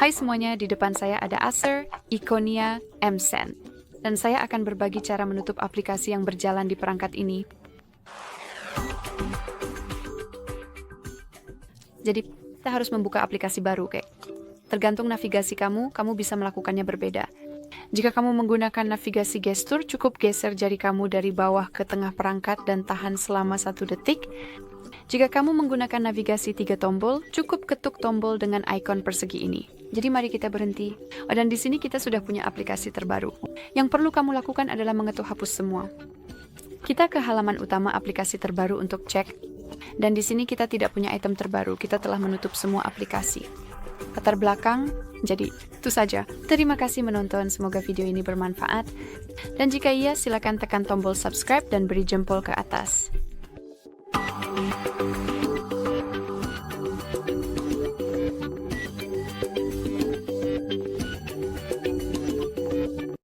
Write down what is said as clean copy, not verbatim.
Hai semuanya, di depan saya ada ACER Iconia M10. Dan saya akan berbagi cara menutup aplikasi yang berjalan di perangkat ini. Jadi, kita harus membuka aplikasi baru, kayak. Tergantung navigasi kamu bisa melakukannya berbeda. Jika kamu menggunakan navigasi gestur, cukup geser jari kamu dari bawah ke tengah perangkat dan tahan selama 1 detik. Jika kamu menggunakan navigasi 3 tombol, cukup ketuk tombol dengan ikon persegi ini. Jadi mari kita berhenti. Dan di sini kita sudah punya aplikasi terbaru. Yang perlu kamu lakukan adalah mengetuk hapus semua. Kita ke halaman utama aplikasi terbaru untuk cek. Dan di sini kita tidak punya item terbaru, kita telah menutup semua aplikasi. Latar belakang, jadi itu saja. Terima kasih menonton, semoga video ini bermanfaat. Dan jika iya, silakan tekan tombol subscribe dan beri jempol ke atas.